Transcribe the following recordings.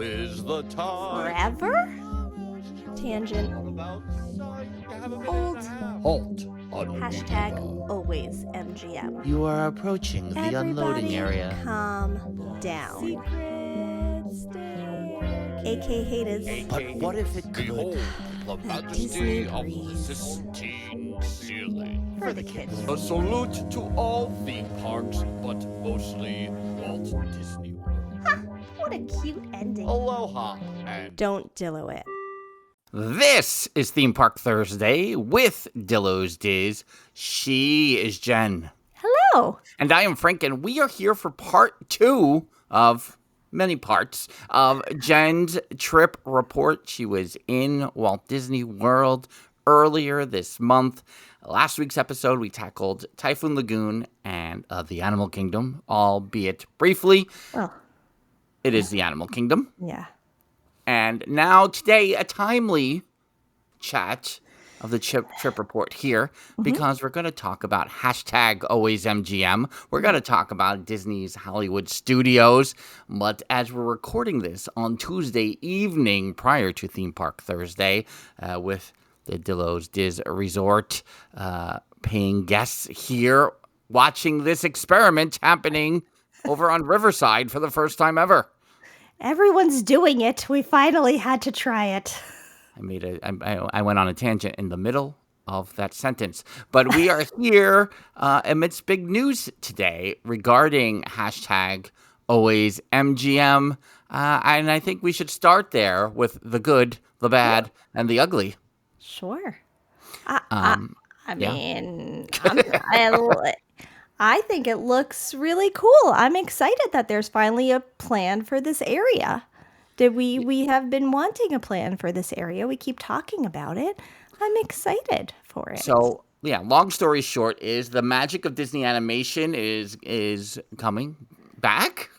is the time. Forever? Tangent. Hold. Halt. Hashtag always MGM. You are approaching the unloading area. Calm down. AK haters. But what if it could? Behold the majesty of the Sistine Ceiling. For the kids. A salute to all theme parks, but mostly Walt Disney World. What a cute ending. Aloha and Don't Dillo it. This is Theme Park Thursday with Dillo's Diz. She is Jen. Hello. And I am Frank, and we are here for part 2 of many parts of Jen's trip report. She was in Walt Disney World earlier this month. Last week's episode, we tackled Typhoon Lagoon and the Animal Kingdom, albeit briefly. Well, it is the Animal Kingdom. yeah. And now today, a timely chat of the trip report here, because we're going to talk about hashtag always MGM. We're going to talk about Disney's Hollywood Studios. But as we're recording this on Tuesday evening prior to Theme Park Thursday, with the Dillo's Diz Resort paying guests here watching this experiment happening over on Riverside for the first time ever. Everyone's doing it. We finally had to try it. I went on a tangent in the middle of that sentence. But we are here amidst big news today regarding hashtag always MGM. And I think we should start there with the good, the bad, and the ugly. Sure. Yeah. I think it looks really cool. I'm excited that there's finally a plan for this area. We have been wanting a plan for this area. We keep talking about it. I'm excited for it. So, yeah, long story short is the magic of Disney animation is coming back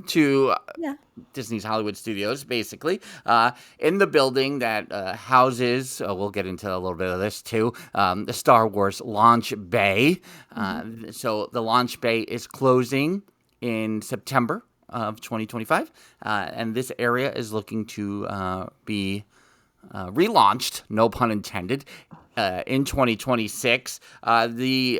to Disney's Hollywood Studios, basically, in the building that houses, we'll get into a little bit of this too, the Star Wars launch bay. So the launch bay is closing in September of 2025, and this area is looking to be relaunched, no pun intended, in 2026. The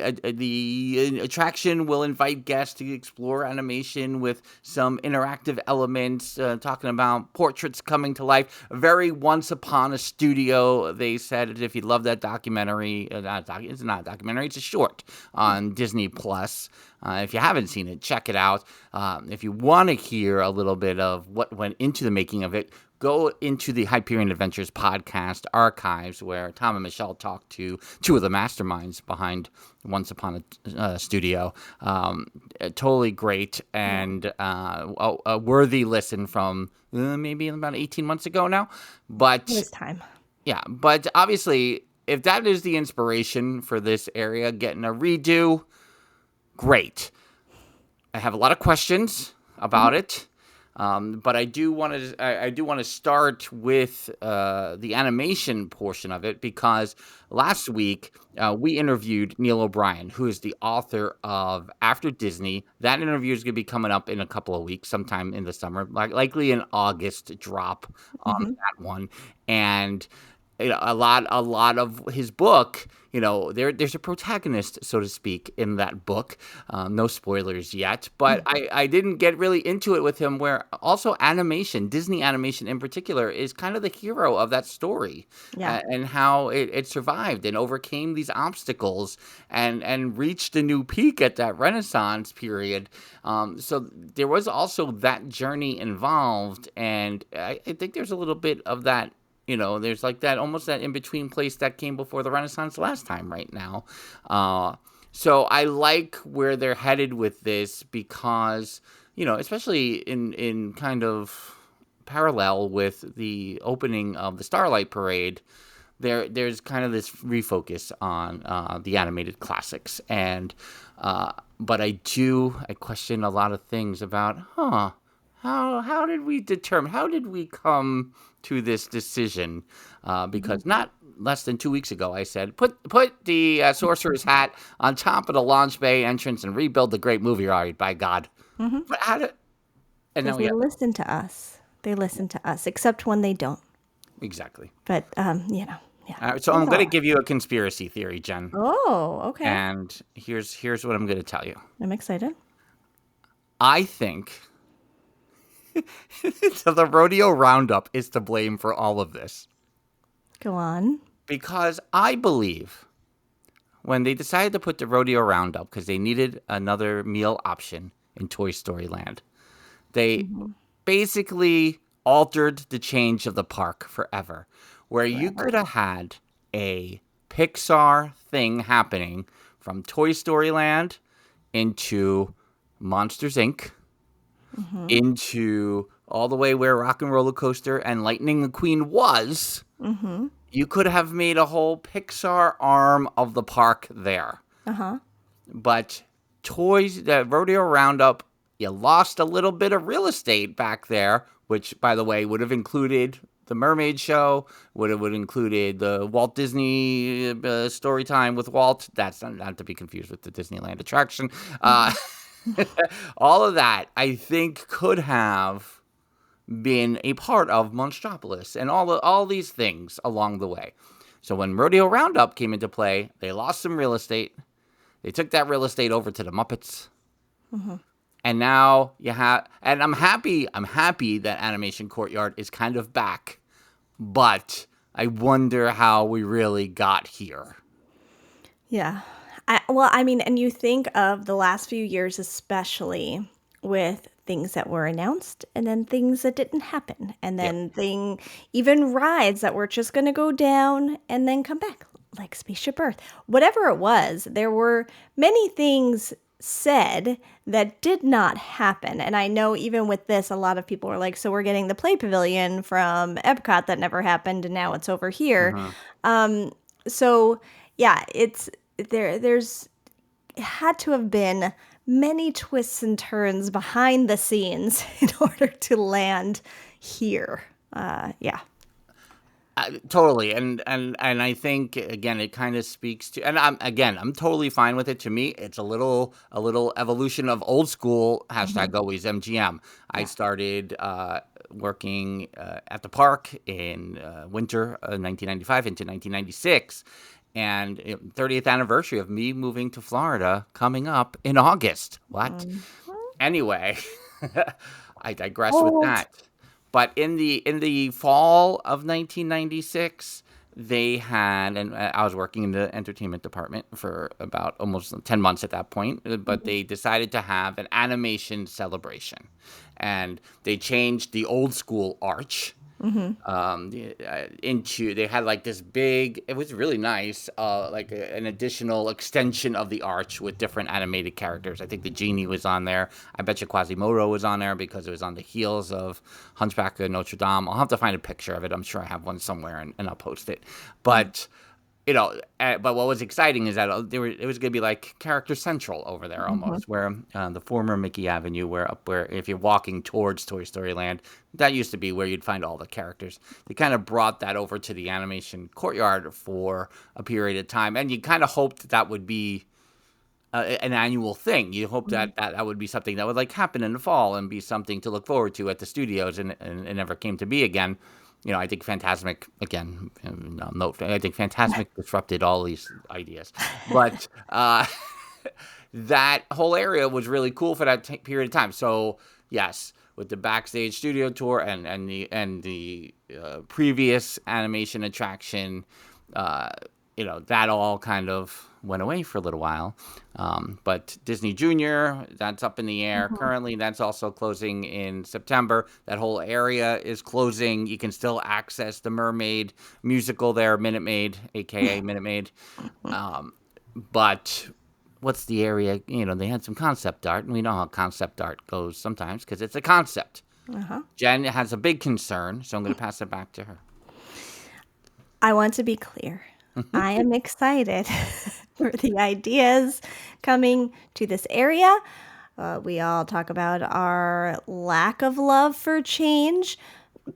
attraction will invite guests to explore animation with some interactive elements, talking about portraits coming to life. Very Once Upon a Studio, they said. If you love that documentary, it's not a documentary, it's a short on Disney Plus. If you haven't seen it, check it out. If you want to hear a little bit of what went into the making of it, go into the Hyperion Adventures podcast archives, where Tom and Michelle talked to two of the masterminds behind Once Upon a Studio. Totally great and a worthy listen from maybe about 18 months ago now. But this time. Yeah, but obviously, if that is the inspiration for this area getting a redo, great. I have a lot of questions about it. But I do want to start with the animation portion of it, because last week we interviewed Neil O'Brien, who is the author of After Disney. That interview is going to be coming up in a couple of weeks, sometime in the summer, likely an August drop on that one. And a lot of his book, there's a protagonist, so to speak, in that book. No spoilers yet, but I didn't get really into it with him, where also animation, Disney animation in particular, is kind of the hero of that story. And how it survived and overcame these obstacles and reached a new peak at that Renaissance period. So there was also that journey involved, and I think there's a little bit of that. There's like that, almost that in-between place that came before the Renaissance last time right now. So I like where they're headed with this, because, especially in kind of parallel with the opening of the Starlight Parade, there's kind of this refocus on the animated classics. And but I question a lot of things about, how did we come to this decision? Because not less than 2 weeks ago, I said, put the sorcerer's hat on top of the launch bay entrance and rebuild the great movie ride, by God. But how did... And now we listen to us. They listen to us, except when they don't. Exactly. But yeah. So I'm It's going to all. give you a conspiracy theory, Jen. Oh, okay. And here's what I'm going to tell you. I'm excited. I think so the rodeo roundup is to blame for all of this. Go on. Because I believe when they decided to put the rodeo roundup because they needed another meal option in Toy Story Land, they basically altered the change of the park forever, where you Forever. could have had a Pixar thing happening from Toy Story Land into Monsters Inc., into all the way where Rock and Roller Coaster and Lightning McQueen was. You could have made a whole Pixar arm of the park there. But the Rodeo Roundup, you lost a little bit of real estate back there, which, by the way, would have included the Mermaid Show, would have included the Walt Disney story time with Walt. That's not to be confused with the Disneyland attraction. All of that, I think, could have been a part of Monstropolis and all these things along the way. So when Rodeo Roundup came into play, they lost some real estate. They took that real estate over to the Muppets. And now you have, and I'm happy that Animation Courtyard is kind of back. But I wonder how we really got here. Yeah. Well, I mean, and you think of the last few years, especially with things that were announced and then things that didn't happen. And then even rides that were just going to go down and then come back, like Spaceship Earth. Whatever it was, there were many things said that did not happen. And I know even with this, a lot of people were like, so we're getting the Play Pavilion from Epcot that never happened and now it's over here. So yeah, there's had to have been many twists and turns behind the scenes in order to land here. Yeah. Totally, and I think again it kind of speaks to, and I'm totally fine with it. To me, it's a little evolution of old school hashtag always MGM. I started working at the park in winter 1995 into 1996, and 30th anniversary of me moving to Florida coming up in August. What? Anyway, I digress with Old. that. But in the fall of 1996, they had, and I was working in the entertainment department for about almost 10 months at that point, but they decided to have an animation celebration. And they changed the old school arch into, they had like this big, it was really nice, like an additional extension of the arch with different animated characters. I think the genie was on there. I bet you Quasimodo was on there because it was on the heels of Hunchback of Notre Dame. I'll have to find a picture of it. I'm sure I have one somewhere and I'll post it. But but what was exciting is that it was going to be like Character Central over there almost, where the former Mickey Avenue, where if you're walking towards Toy Story Land, that used to be where you'd find all the characters. They kind of brought that over to the Animation Courtyard for a period of time, and you kind of hoped that would be an annual thing. You hope that would be something that would like happen in the fall and be something to look forward to at the studios, and it never came to be again. I think Fantasmic, again, I think Fantasmic disrupted all these ideas. But that whole area was really cool for that period of time. So, yes, with the backstage studio tour and the previous animation attraction, that all kind of went away for a little while. But Disney Junior, that's up in the air. Currently, that's also closing in September. That whole area is closing. You can still access the Mermaid musical there, Minute Maid, a.k.a. Minute Maid. But what's the area? They had some concept art, and we know how concept art goes sometimes because it's a concept. Jen has a big concern, so I'm going to pass it back to her. I want to be clear. I am excited for the ideas coming to this area. We all talk about our lack of love for change,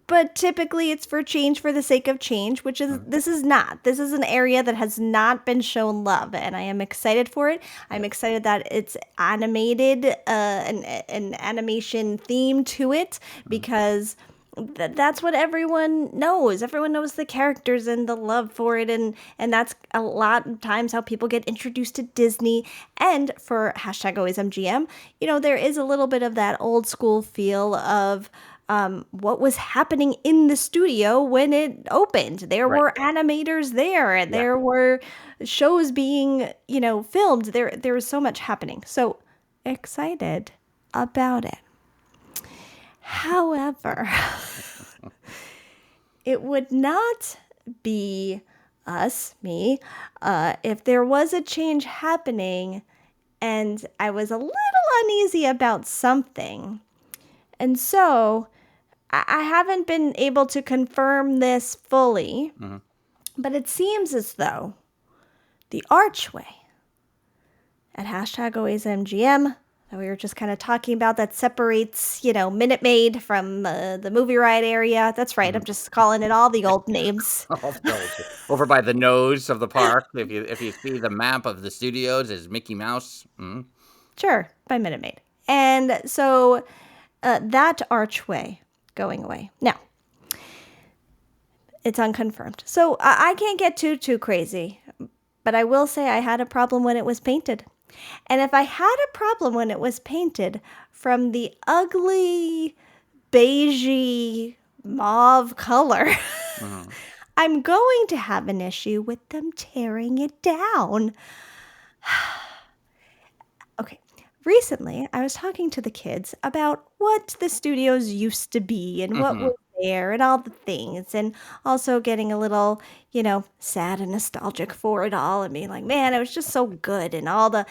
but typically it's for change for the sake of change, which is this is not. This is an area that has not been shown love, and I am excited for it. I'm excited that it's animated, an animation theme to it, because that's what everyone knows. Everyone knows the characters and the love for it, and that's a lot of times how people get introduced to Disney. And for hashtag always MGM, there is a little bit of that old school feel of what was happening in the studio when it opened. There Right. were animators there, and Yeah. there were shows being, filmed. There was so much happening. So excited about it. However, it would not be me, if there was a change happening and I was a little uneasy about something. And so I haven't been able to confirm this fully, but it seems as though the archway at hashtag always MGM that we were just kind of talking about that separates, Minute Maid from the movie ride area. That's right. I'm just calling it all the old names. Over by the nose of the park. If you see the map of the studios, is Mickey Mouse. Sure, by Minute Maid. And so that archway going away. Now, it's unconfirmed. So I can't get too crazy, but I will say I had a problem when it was painted. And if I had a problem when it was painted from the ugly, beigey, mauve color, I'm going to have an issue with them tearing it down. Okay. Recently, I was talking to the kids about what the studios used to be and what was there and all the things, and also getting a little, sad and nostalgic for it all, and being like, man, it was just so good, and all the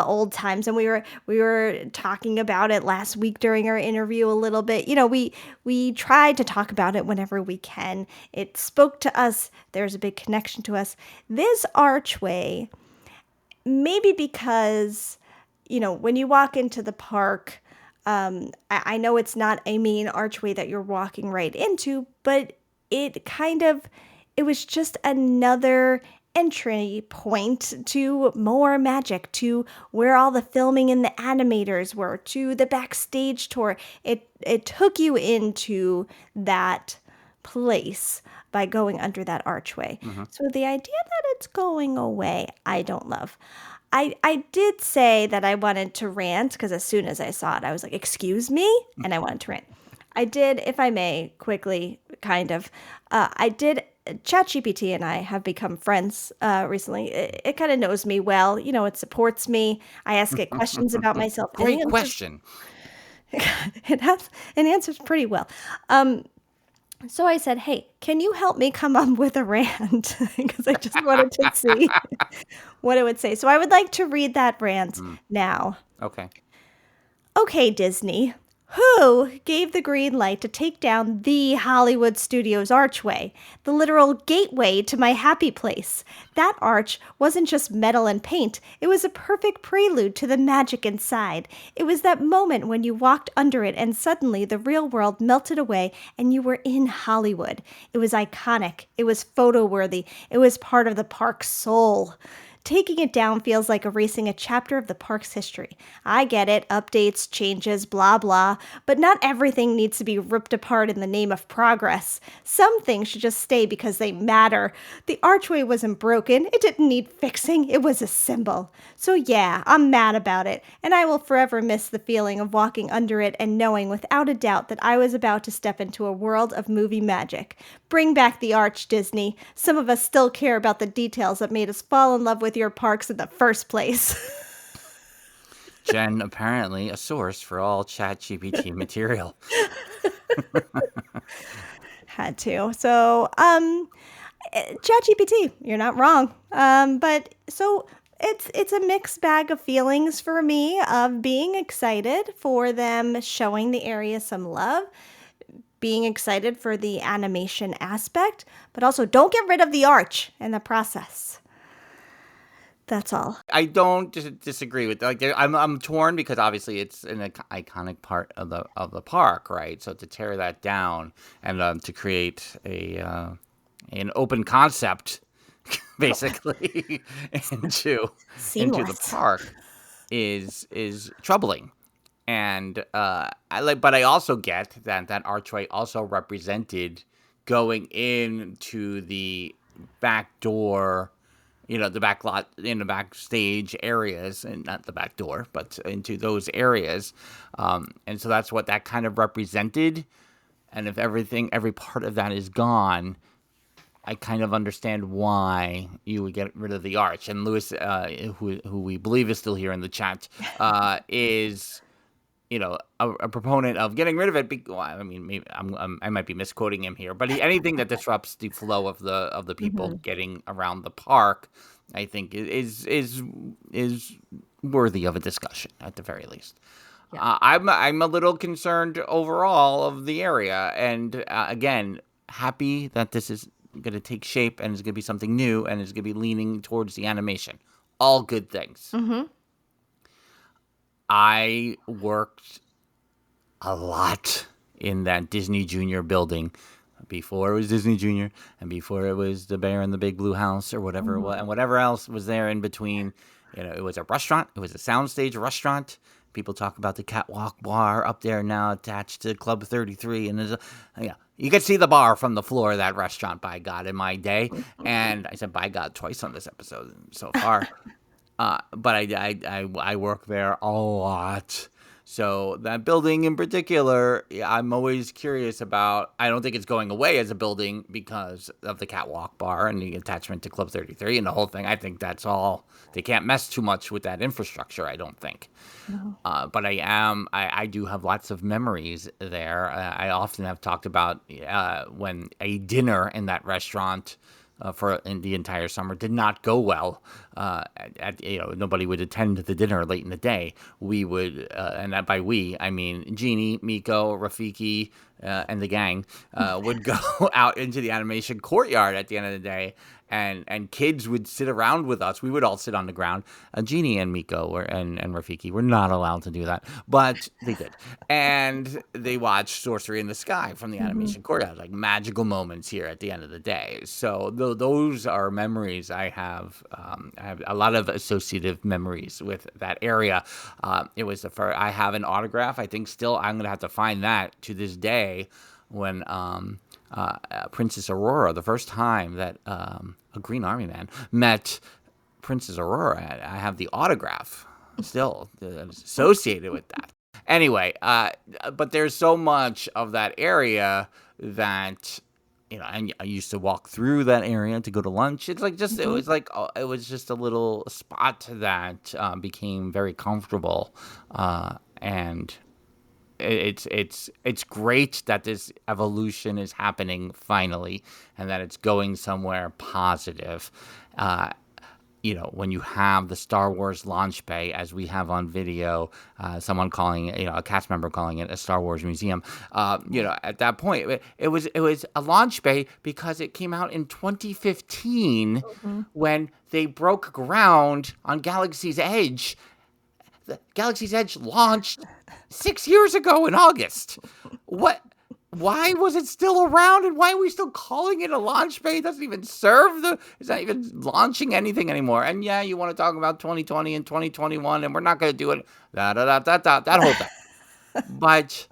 old times. And we were talking about it last week during our interview a little bit. We try to talk about it whenever we can. It spoke to us. There's a big connection to us. This archway, maybe because when you walk into the park, I know it's not a main archway that you're walking right into, but it was just another entry point to more magic, to where all the filming and the animators were, to the backstage tour. It took you into that place by going under that archway. So the idea that it's going away, I don't love. I did say that I wanted to rant because as soon as I saw it, I was like, excuse me? And I wanted to rant. I did, if I may, quickly, kind of. ChatGPT and I have become friends recently. It kind of knows me well. It supports me. I ask it questions about myself. and Great it answers- question. it answers pretty well. So I said, hey, can you help me come up with a rant? Because I just wanted to see what it would say. So I would like to read that rant now. Okay. Okay, Disney. Who gave the green light to take down the Hollywood Studios archway, the literal gateway to my happy place? That arch wasn't just metal and paint. It was a perfect prelude to the magic inside. It was that moment when you walked under it and suddenly the real world melted away and you were in Hollywood. It was iconic. It was photo-worthy. It was part of the park's soul. Taking it down feels like erasing a chapter of the park's history. I get it, updates, changes, blah blah, but not everything needs to be ripped apart in the name of progress. Some things should just stay because they matter. The archway wasn't broken, it didn't need fixing, it was a symbol. So yeah, I'm mad about it, and I will forever miss the feeling of walking under it and knowing without a doubt that I was about to step into a world of movie magic. Bring back the arch, Disney. Some of us still care about the details that made us fall in love with your parks in the first place. Jen, apparently a source for all ChatGPT material. Had to. So, ChatGPT, you're not wrong. But so it's a mixed bag of feelings for me of being excited for them showing the area some love, being excited for the animation aspect, but also don't get rid of the arch in the process. That's all. I don't disagree with I'm torn because obviously it's an iconic part of the park, right? So to tear that down and to create an open concept, basically into the Seamless. park is troubling. And but I also get that that archway also represented going into the back door, the back lot, in the backstage areas, and not the back door, but into those areas. And so that's what that kind of represented. And if every part of that is gone, I kind of understand why you would get rid of the arch. And Lewis, who we believe is still here in the chat, is a proponent of getting rid of it. Well, I mean, maybe I might be misquoting him here, but anything that disrupts the flow of the people Hmm. getting around the park, I think is worthy of a discussion at the very least. Yeah. I'm a little concerned overall of the area, and again, happy that this is going to take shape and is going to be something new and is going to be leaning towards the animation. All good things. Hmm. I worked a lot in that Disney Junior building before it was Disney Junior and before it was the Bear in the Big Blue House or whatever it was, and whatever else was there in between. It was a restaurant. It was a soundstage restaurant. People talk about the Catwalk Bar up there now attached to Club 33, and you could see the bar from the floor of that restaurant. By God, in my day, and I said by God twice on this episode so far. But I work there a lot. So that building in particular, I'm always curious about. I don't think it's going away as a building because of the Catwalk Bar and the attachment to Club 33 and the whole thing. I think that's all. They can't mess too much with that infrastructure, I don't think. No. But I do have lots of memories there. I often have talked about when a dinner in that restaurant in the entire summer did not go well. Nobody would attend the dinner late in the day. We would, and that by we, I mean Jeannie, Miko, Rafiki, and the gang would go out into the animation courtyard at the end of the day. And kids would sit around with us. We would all sit on the ground. Jeannie and Miko and Rafiki were not allowed to do that, but they did. And they watched Sorcery in the Sky from the Hmm. animation courtyard, like magical moments here at the end of the day. So those are memories I have. I have a lot of associative memories with that area. It was the first. I have an autograph. I think still I'm going to have to find that to this day when Princess Aurora, the first time that a Green Army man met Princess Aurora, I have the autograph still associated with that. Anyway, but there's so much of that area that and I used to walk through that area to go to lunch. It's like just Hmm. it was just a little spot that became very comfortable, and it's great that this evolution is happening finally, and that it's going somewhere positive. Uh, when you have the Star Wars launch bay, as we have on video, someone calling it, a cast member calling it a Star Wars museum. At that point, it was a launch bay because it came out in 2015 Hmm. when they broke ground on Galaxy's Edge. The Galaxy's Edge launched 6 years ago in August. What? Why was it still around, and why are we still calling it a launch bay? It doesn't even serve it's not even launching anything anymore. And yeah, you want to talk about 2020 and 2021, and we're not going to do it. That whole thing. But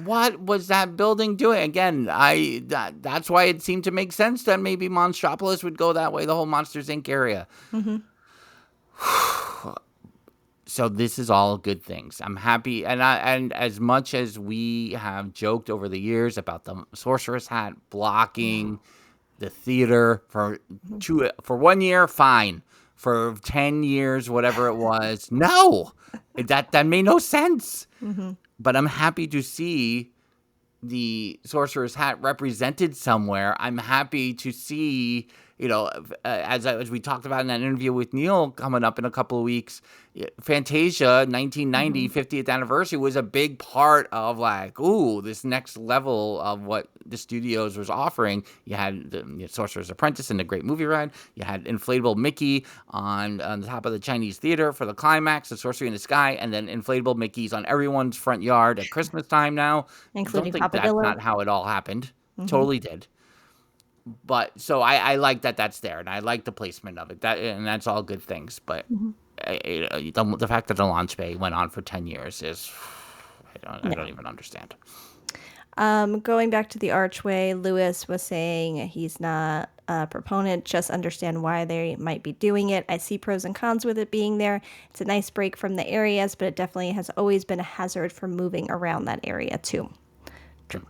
what was that building doing? Again, that's why it seemed to make sense that maybe Monstropolis would go that way, the whole Monsters Inc. area. Hmm. So this is all good things. I'm happy, and as much as we have joked over the years about the sorcerer's hat blocking the theater for 1 year, fine. For 10 years, whatever it was, no, that made no sense. Hmm. But I'm happy to see the sorcerer's hat represented somewhere. I'm happy to see, as we talked about in that interview with Neil coming up in a couple of weeks, Fantasia 1990 Hmm. 50th anniversary was a big part of this next level of what the studios was offering. You had the Sorcerer's Apprentice and the Great Movie Ride. You had inflatable Mickey on the top of the Chinese theater for the climax, the Sorcery in the Sky, and then inflatable Mickeys on everyone's front yard at Christmas time now. Don't Including think Papa that's Dillo. not how it all happened. Hmm. Totally did. But so I like that that's there, and I like the placement of it. And that's all good things. But Hmm. the fact that the launch bay went on for 10 years is, I don't even understand. Going back to the archway, Lewis was saying he's not a proponent, just understand why they might be doing it. I see pros and cons with it being there. It's a nice break from the areas, but it definitely has always been a hazard for moving around that area too. True.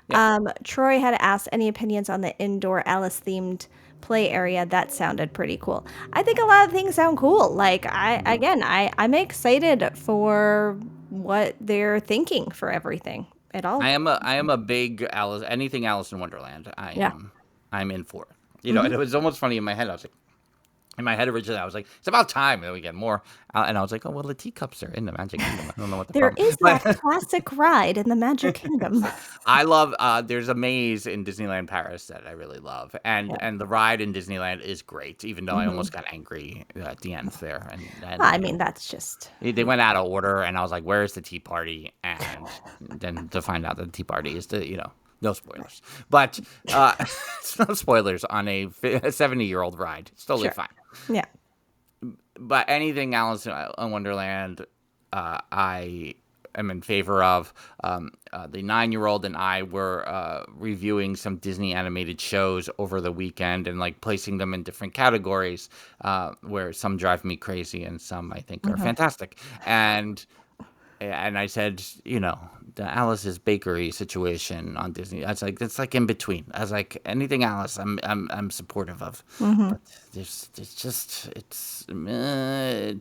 Yeah. Troy had asked any opinions on the indoor Alice-themed play area. That sounded pretty cool. I think a lot of things sound cool. Like I'm excited for what they're thinking for everything. It all. I am a big anything Alice in Wonderland. Yeah. I'm in for it. And it was almost funny in my head. I was like, in my head originally, I was like, it's about time that we get more. And I was like, oh, well, the teacups are in the Magic Kingdom. I don't know what the There problem is that classic ride in the Magic Kingdom. I love, there's a maze in Disneyland Paris that I really love. And the ride in Disneyland is great, even though I almost got angry at the end there. And I mean, that's just. they went out of order, and I was like, where's the tea party? And then to find out that the tea party is no spoilers. But it's no spoilers on a 70-year-old ride. It's totally fine. Yeah. But anything Alice in Wonderland, I am in favor of. The 9-year-old and I were reviewing some Disney animated shows over the weekend and like placing them in different categories, where some drive me crazy and some I think are fantastic. And I said, the Alice's Bakery situation on Disney. It's like in between. I was like, anything Alice, I'm supportive of. But it's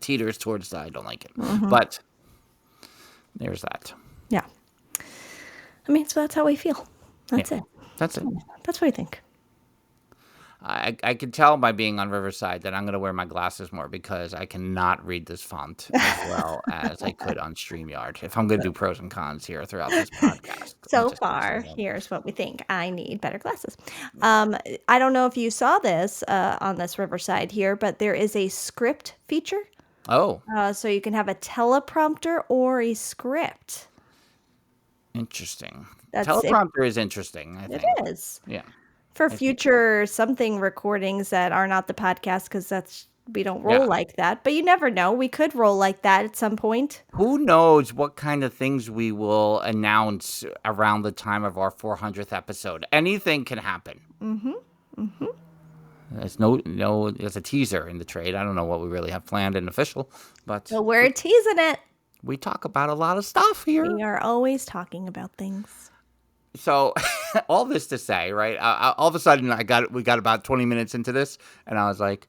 teeters towards the I don't like it. But there's that. Yeah. I mean, so that's how we feel. That's it. That's it. That's what I think. I could tell by being on Riverside that I'm going to wear my glasses more because I cannot read this font as well as I could on StreamYard if I'm going to do pros and cons here throughout this podcast. So far, here's what we think. I need better glasses. I don't know if you saw this on this Riverside here, but there is a script feature. Oh. So you can have a teleprompter or a script. Interesting. Teleprompter is interesting, I think. It is. Yeah. For future something recordings that are not the podcast, because we don't roll like that. But you never know. We could roll like that at some point. Who knows what kind of things we will announce around the time of our 400th episode. Anything can happen. There's a teaser in the trade. I don't know what we really have planned and official, but we're teasing it. We talk about a lot of stuff here. We are always talking about things. So, all this to say, right? All of a sudden, we got about 20 minutes into this, and I was like,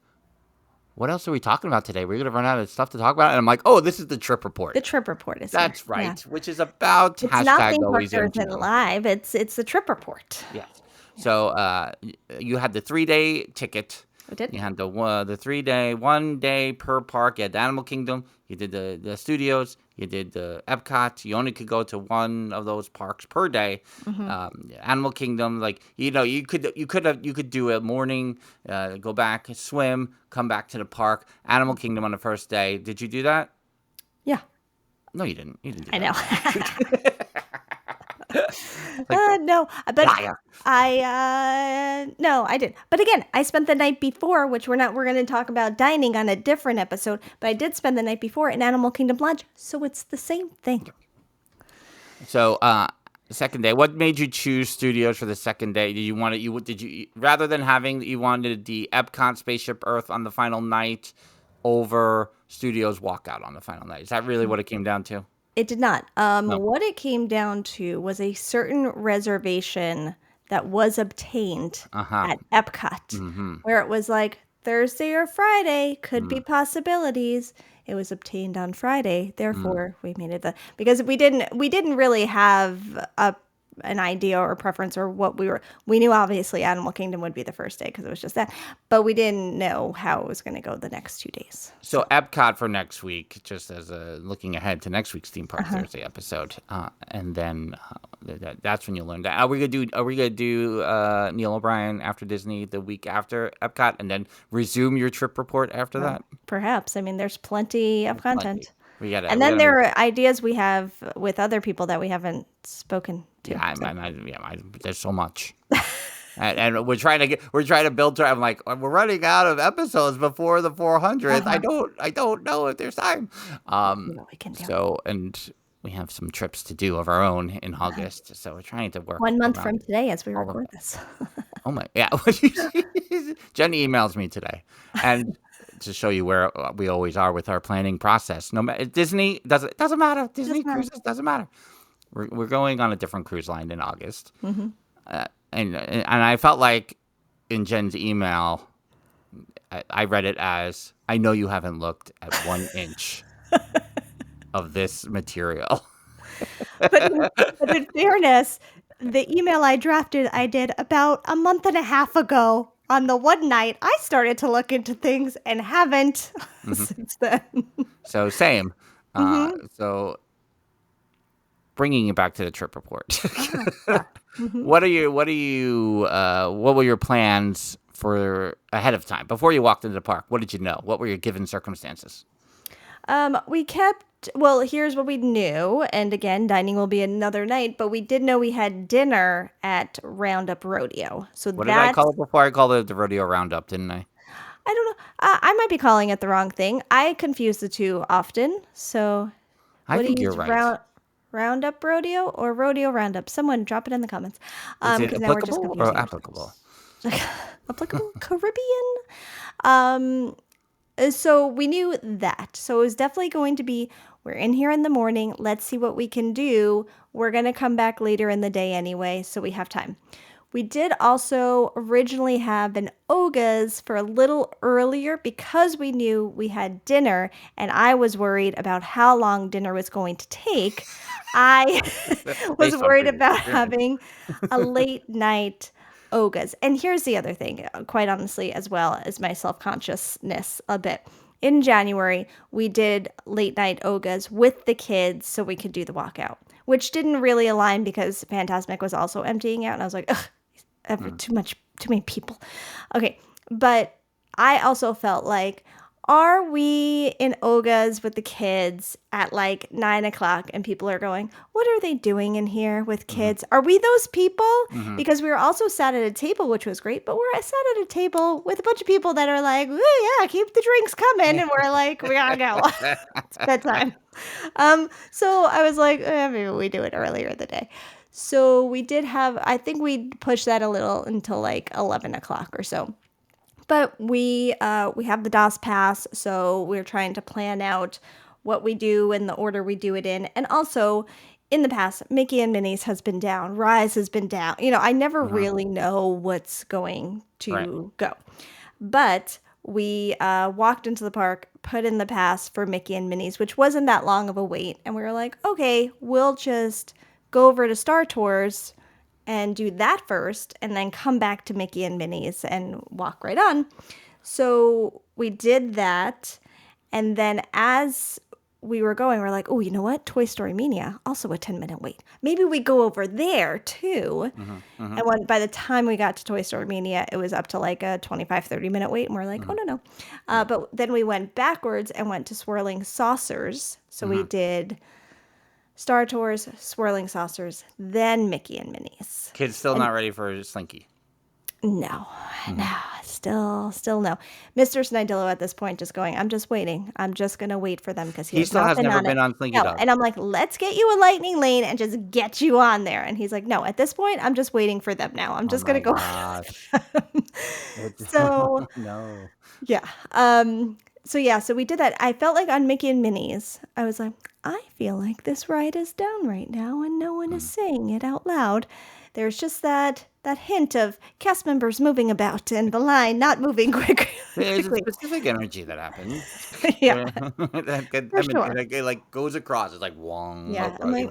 "What else are we talking about today? We're gonna run out of stuff to talk about." And I'm like, "Oh, this is the trip report." The trip report is that's here. right, which is about it's hashtag nothing always than live. It's the trip report. Yes. So, you had the 3-day ticket. I did. You had the 3-day, 1 day per park. You had the Animal Kingdom. You did the studios. You did the Epcot. You only could go to one of those parks per day. Animal Kingdom, you could do a morning, go back, swim, come back to the park. Animal Kingdom on the first day. Did you do that? Yeah. No, you didn't. You didn't do I that. No, but liar. I did. But again, I spent the night before, which we're going to talk about dining on a different episode, but I did spend the night before in Animal Kingdom Lodge, so it's the same thing. So, second day, what made you choose studios for the second day? Did you rather than having, you wanted the Epcot Spaceship Earth on the final night over studios walkout on the final night? Is that really what it came down to? It did not. No. What it came down to was a certain reservation that was obtained at Epcot, where it was like Thursday or Friday could be possibilities. It was obtained on Friday, therefore we made it because we didn't really have an idea or preference or what we knew obviously Animal Kingdom would be the first day because it was just that, but we didn't know how it was going to go the next 2 days. So Epcot for next week, just as looking ahead to next week's Theme Park Thursday episode, and then that's when you'll learn that. Are we gonna do Neil O'Brien after Disney the week after Epcot, and then resume your trip report after that? Perhaps. I mean, there's plenty of content. And then there are ideas we have with other people that we haven't spoken to. Yeah, there's so much. And we're trying to build. I'm like, we're running out of episodes before the 400th. Uh-huh. I don't know if there's time. You know what we can do. So and we have some trips to do of our own in August. So we're trying to work 1 month around from today as we all of record it. this. Oh my, yeah. Jen emails me today, and to show you where we always are with our planning process. No matter Disney doesn't matter. Disney Doesn't matter. cruises doesn't matter. We're going on a different cruise line in August, and I felt like in Jen's email, I read it as, I know you haven't looked at 1 inch of this material. But in fairness, the email I drafted, I did about a month and a half ago. On the one night, I started to look into things and haven't since then. So same. So bringing it back to the trip report. What were your plans for ahead of time before you walked into the park? What did you know? What were your given circumstances? Well, here's what we knew. And again, dining will be another night, but we did know we had dinner at Roundup Rodeo. So What did I call it before? I called it the Rodeo Roundup, didn't I? I don't know. I might be calling it the wrong thing. I confuse the two often. So I what do think you you're use? right. Roundup Rodeo or Rodeo Roundup? Someone drop it in the comments. Is it 'Cause now we're just applicable confusing or ourselves. applicable? Applicable Caribbean. Um, so we knew that. So it was definitely going to be, we're in here in the morning. Let's see what we can do. We're going to come back later in the day anyway, so we have time. We did also originally have an Oga's for a little earlier because we knew we had dinner and I was worried about how long dinner was going to take. I was Based on worried previous about experience. having a late night Oga's. And here's the other thing, quite honestly, as well as my self-consciousness a bit. In January, we did late night Oga's with the kids so we could do the walkout, which didn't really align because Fantasmic was also emptying out. And I was like, ugh, too many people. Okay. But I also felt like, are we in Oga's with the kids at like 9 o'clock and people are going, what are they doing in here with kids? Are we those people? Because we were also sat at a table, which was great, but we're sat at a table with a bunch of people that are like, "Ooh, yeah, keep the drinks coming." And we're like, we gotta go. It's bedtime. So I was like, maybe we do it earlier in the day. So we did have, I think we pushed that a little until like 11 o'clock or so. But we have the DOS pass, so we're trying to plan out what we do and the order we do it in. And also, in the past, Mickey and Minnie's has been down, Rise has been down. I never really know what's going to go. But we walked into the park, put in the pass for Mickey and Minnie's, which wasn't that long of a wait. And we were like, okay, we'll just go over to Star Tours and do that first and then come back to Mickey and Minnie's and walk right on. So we did that. And then as we were going, we're like, oh, you know what? Toy Story Mania, also a 10-minute wait. Maybe we go over there too. And by the time we got to Toy Story Mania, it was up to like a 25, 30-minute wait. And we're like, oh, no. But then we went backwards and went to Swirling Saucers. So we did Star Tours, Swirling Saucers, then Mickey and Minnie's. Kids still not ready for Slinky. No, still no. Mr. Snidillo at this point just going, I'm just waiting. I'm just going to wait for them because He still has never been on Slinky Dog. And I'm like, let's get you a lightning lane and just get you on there. And he's like, no, at this point, I'm just waiting for them now. I'm just going to go. Gosh. So, No. yeah. So we did that. I felt like on Mickey and Minnie's, I was like, I feel like this ride is down right now and no one is saying it out loud. There's just that hint of cast members moving about and the line not moving quickly. There's a specific energy that happens. Yeah, that sure. it like goes across. It's like wong. Yeah, I'm like,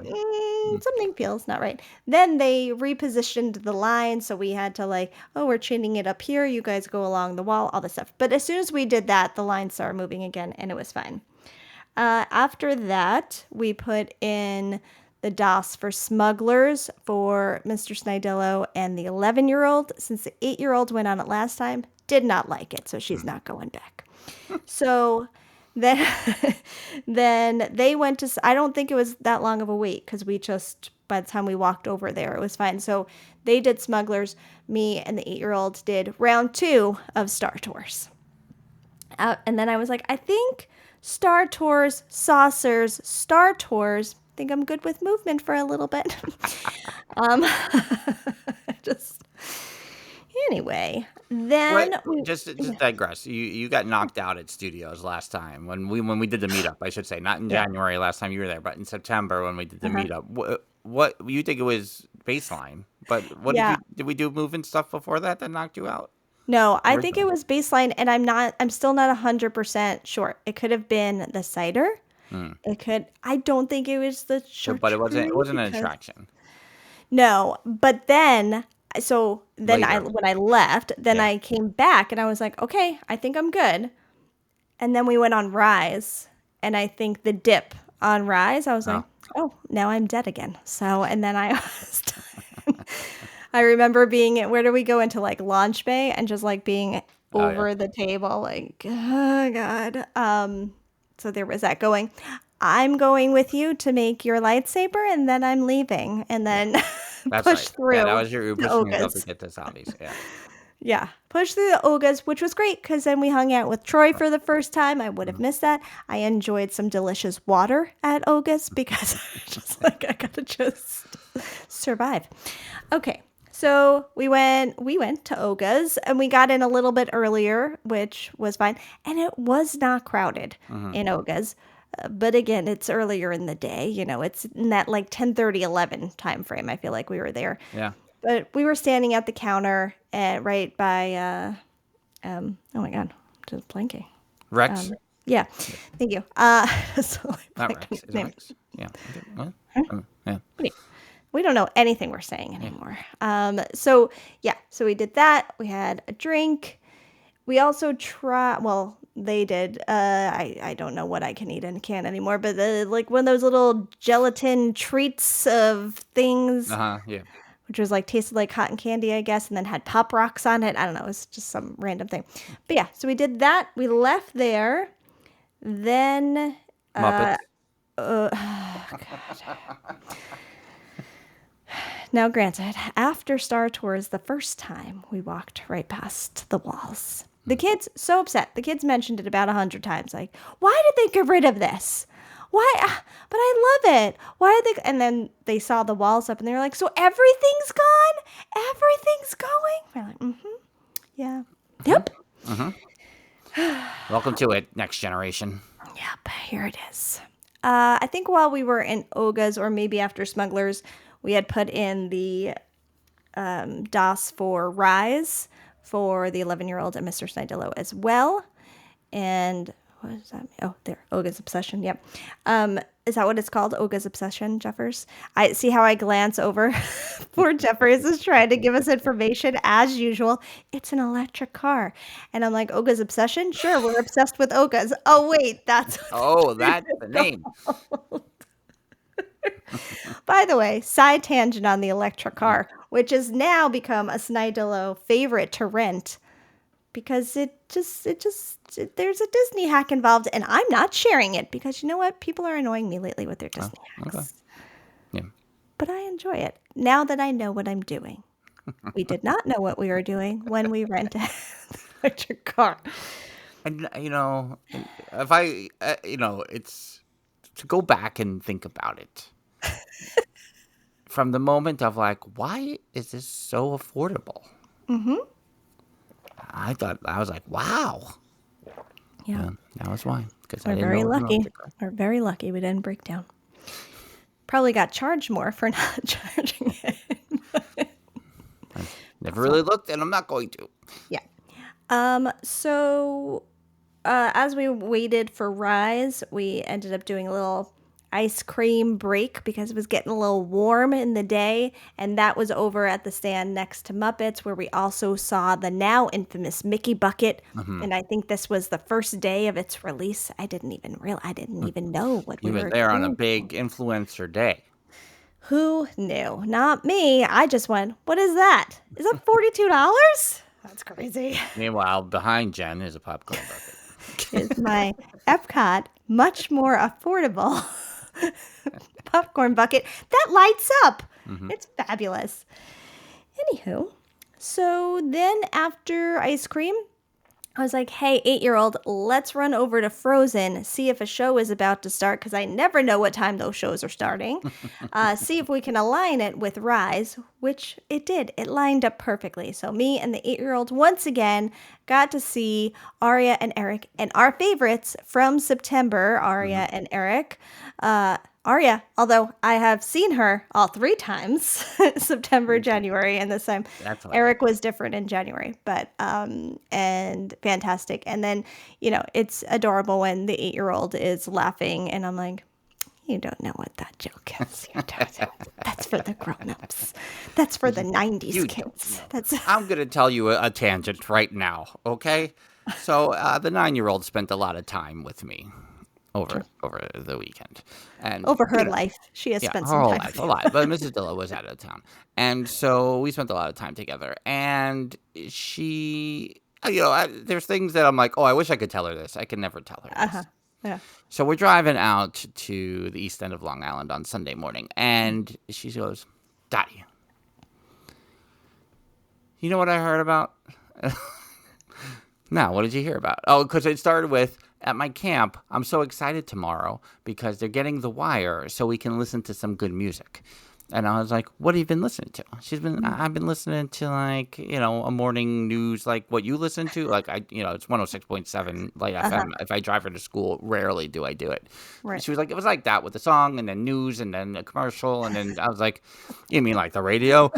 something feels not right. Then they repositioned the line, so we had to like, oh, we're chaining it up here. You guys go along the wall, all this stuff. But as soon as we did that, the line started moving again, and it was fine. After that, we put in the DOS for Smugglers for Mr. Snidillo and the 11-year-old. Since the 8-year-old went on it last time, did not like it, so she's not going back. So Then, then they went to. I don't think it was that long of a wait because we just by the time we walked over there, it was fine. So they did Smugglers. Me and the 8-year-old did round 2 of Star Tours. And then I was like, I think Star Tours, saucers, Star Tours. I think I'm good with movement for a little bit. um, just anyway. Then Just digress. You got knocked out at studios last time when we did the meetup. I should say, not in January last time you were there, but in September when we did the meetup. What you think it was baseline? But what did we do movement stuff before that knocked you out? No, I think it was baseline, and I'm still not 100% sure. It could have been the cider. It could. I don't think it was the charcuterie. But it wasn't an attraction. No, but then when I left, then I came back and I was like, okay, I think I'm good. And then we went on Rise, and I think the dip on Rise, I was like, oh, now I'm dead again. So, and then I was I remember being where do we go into like launch bay and just like being over the table, like, oh God. So there was that going. I'm going with you to make your lightsaber, and then I'm leaving, and then push through. Yeah, that was your pushing yourself to get the zombies. Yeah. Yeah, push through the Ogas, which was great because then we hung out with Troy for the first time. I would have missed that. I enjoyed some delicious water at Ogas because I was just like, I gotta just survive. Okay, so we went to Ogas and we got in a little bit earlier, which was fine, and it was not crowded in Ogas. But again, it's earlier in the day. You know, it's in that like 10:30, 11 time frame. I feel like we were there. Yeah. But we were standing at the counter right by, oh my God, I'm just blanking. Rex? Yeah, thank you. So, Not Rex. Is it Rex? Yeah. What? Yeah. We don't know anything we're saying anymore. So we did that. We had a drink. We also they did. I don't know what I can eat and can't anymore, but like one of those little gelatin treats of things. Yeah. Which was like tasted like cotton candy, I guess, and then had Pop Rocks on it. I don't know. It was just some random thing. But yeah, so we did that. We left there. Then Muppets. God. Now, granted, after Star Tours the first time, we walked right past the walls. The kids, so upset. The kids mentioned it about 100 times. Like, why did they get rid of this? Why? But I love it. Why did they? And then they saw the walls up and they were like, so everything's gone? Everything's going? We're like, yeah. Yep. Welcome to it, next generation. Yep, here it is. I think while we were in Ogas or maybe after Smugglers, we had put in the DOS for Rise for the 11-year-old and Mr. Snidillo as well. And what does that mean? Oh, there. Oga's Obsession. Yep. Is that what it's called? Oga's Obsession, Jeffers? I see how I glance over. Poor Jeffers is trying to give us information as usual. It's an electric car. And I'm like, Oga's Obsession? Sure, we're obsessed with Ogas. Oh, wait, that's... That's the name. By the way, side tangent on the electric car, which has now become a Snidillo favorite to rent. Because there's a Disney hack involved, and I'm not sharing it because you know what? People are annoying me lately with their Disney hacks. Okay. Yeah. But I enjoy it now that I know what I'm doing. We did not know what we were doing when we rented the electric car. And if I, it's to go back and think about it. From the moment of like, why is this so affordable? Mm-hmm. I was like, wow. Yeah. That was why. We're very lucky. We're very lucky we didn't break down. Probably got charged more for not charging it. Never really looked, and I'm not going to. Yeah. So as we waited for Rise, we ended up doing a little ice cream break because it was getting a little warm in the day, and that was over at the stand next to Muppets, where we also saw the now infamous Mickey Bucket. And I think this was the first day of its release. I didn't even know what we were You were there on a doing. big influencer day. Who knew? Not me. I just went, what is that? Is that $42? That's crazy. Meanwhile, behind Jen is a popcorn bucket. is my Epcot much more affordable popcorn bucket that lights up. It's fabulous. Anywho, so then after ice cream, I was like, hey, 8-year-old, let's run over to Frozen, see if a show is about to start, because I never know what time those shows are starting. See if we can align it with Rise, which it did. It lined up perfectly. So me and the 8-year-old once again got to see Aria and Eric, and our favorites from September, Aria and Eric. Aria, although I have seen her all 3 times, September, January, and this time That's hilarious. Eric was different in January, but and fantastic. And then, it's adorable when the 8-year-old is laughing and I'm like, you don't know what that joke is. You don't know. That's for the grown-ups. That's for the 90s You kids. don't know. I'm going to tell you a tangent right now, okay? So the 9-year-old spent a lot of time with me over the weekend. And Over her life. She has spent her some whole time. life, a lot. But Mrs. Dillo was out of town. And so we spent a lot of time together. And she, there's things that I'm like, oh, I wish I could tell her this. I can never tell her this. Uh-huh. Yeah. So we're driving out to the east end of Long Island on Sunday morning. And she goes, Daddy, you know what I heard about? No, what did you hear about? Oh, because it started with, at my camp, I'm so excited tomorrow because they're getting The Wire so we can listen to some good music. And I was like, what have you been listening to? I've been listening to a morning news like what you listen to. Like, it's 106.7 like FM. If I drive her to school, rarely do I do it. Right. She was like, it was like that with the song and then news and then a commercial. And then I was like, you mean like the radio?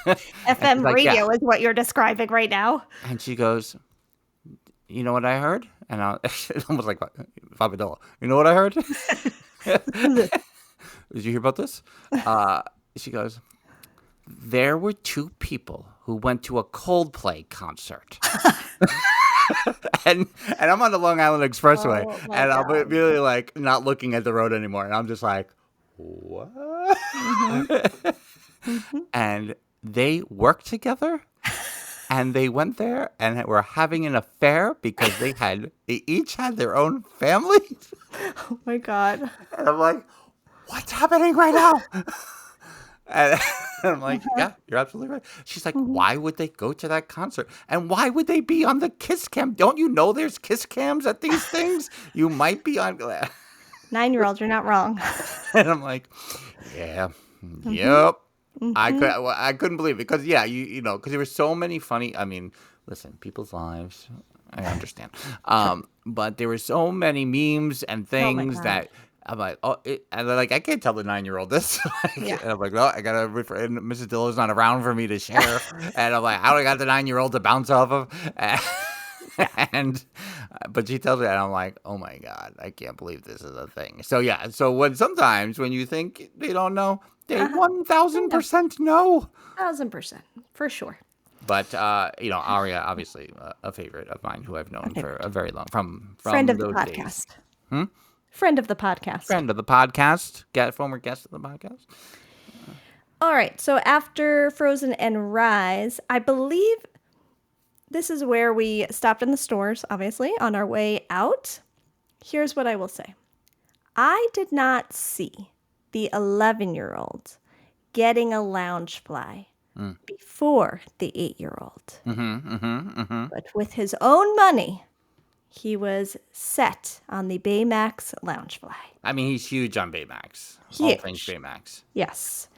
FM like, radio yeah. is what you're describing right now. And she goes, you know what I heard? And I almost like Fabadillo. You know what I heard? Did you hear about this? She goes, there were 2 people who went to a Coldplay concert. and I'm on the Long Island Expressway. Oh, and I'm God. really like not looking at the road anymore. And I'm just like, what? And they worked together. And they went there and were having an affair because they each had their own families. Oh my God. And I'm like, what's happening right now? And I'm like, yeah, you're absolutely right. She's like, why would they go to that concert? And why would they be on the kiss cam? Don't you know there's kiss cams at these things? You might be on. 9-year-old, you're not wrong. And I'm like, yeah, yep. I couldn't believe it because because there were so many funny. I mean, listen, people's lives. I understand, but there were so many memes and things that I'm like, and they're like, I can't tell the 9-year-old this. And I'm like, no, I gotta refer. And Mrs. Dillo's not around for me to share, and I'm like, how do I got the 9-year-old to bounce off of? But she tells me, and I'm like, oh my God, I can't believe this is a thing. So yeah, sometimes when you think they don't know, they 1,000% know. 1,000%, for sure. But Aria, obviously a favorite of mine, who I've known for a very long from Friend of the those podcast. days. Friend of the podcast. Friend of the podcast, former guest of the podcast. All right, so after Frozen and Rise, I believe this is where we stopped in the stores, obviously, on our way out. Here's what I will say. I did not see the 11-year-old getting a Loungefly before the 8-year-old. But with his own money, he was set on the Baymax Loungefly. I mean, he's huge on Baymax. Huge. All things Baymax. Yes.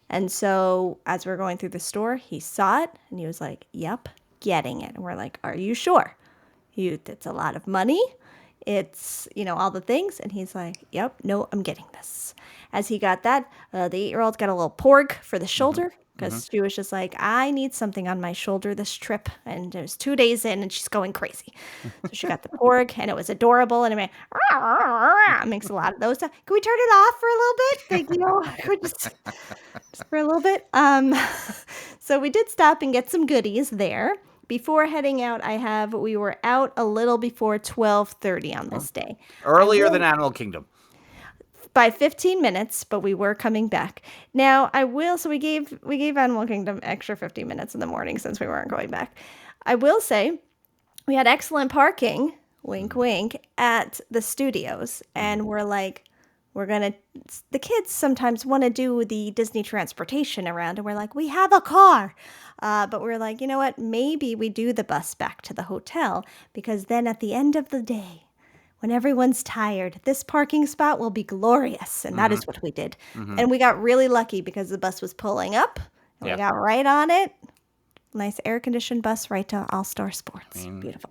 And so as we're going through the store, he saw it and he was like, yep, getting it. And we're like, are you sure? It's a lot of money. It's, all the things. And he's like, yep, no, I'm getting this. As he got that, the 8-year-old got a little porg for the shoulder because she was just like, I need something on my shoulder this trip. And it was 2 days in and she's going crazy. So she got the porg and it was adorable. And it makes a lot of those. Can we turn it off for a little bit? Just for a little bit. So we did stop and get some goodies there. Before heading out, we were out a little before 12:30 on this day. Earlier than Animal Kingdom. By 15 minutes, but we were coming back. Now, so we gave Animal Kingdom extra 15 minutes in the morning since we weren't going back. I will say, we had excellent parking, wink, wink, at the studios. And we're like, the kids sometimes want to do the Disney transportation around. And we're like, we have a car. But we're like, you know what? Maybe we do the bus back to the hotel because then at the end of the day, when everyone's tired, this parking spot will be glorious. And that is what we did. And we got really lucky because the bus was pulling up and we Yeah. got right on it. Nice air-conditioned bus right to All-Star Sports. mean, Beautiful.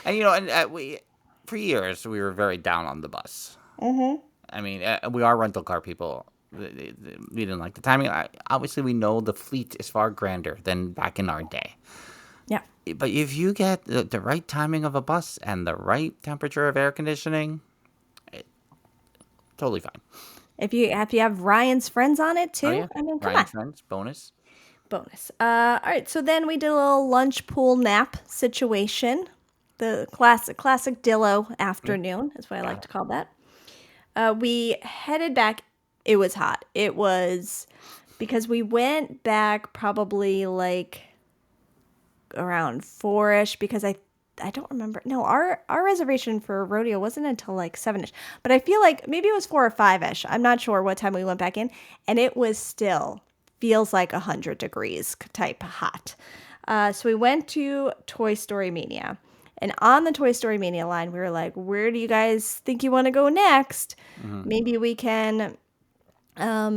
And, you know, and we, for years, we were very down on the bus. Mm-hmm. I mean, we are rental car people. We didn't like the timing. Obviously, we know the fleet is far grander than back in our day. Yeah. But if you get the right timing of a bus and the right temperature of air conditioning, totally fine. If you have Ryan's friends on it too, Oh, yeah. I mean, come Ryan's on. friends, bonus. Bonus. All right. So then we did a little lunch pool nap situation. The classic Dillo afternoon is what I like to call that. We headed back. It was hot. It was because we went back probably like around 4-ish because I don't remember. No, our reservation for rodeo wasn't until like 7-ish. But I feel like maybe it was 4 or 5-ish. I'm not sure what time we went back in, and it was still feels like 100 degrees type hot. So we went to Toy Story Mania. And on the Toy Story Mania line, we were like, where do you guys think you want to go next? Maybe we can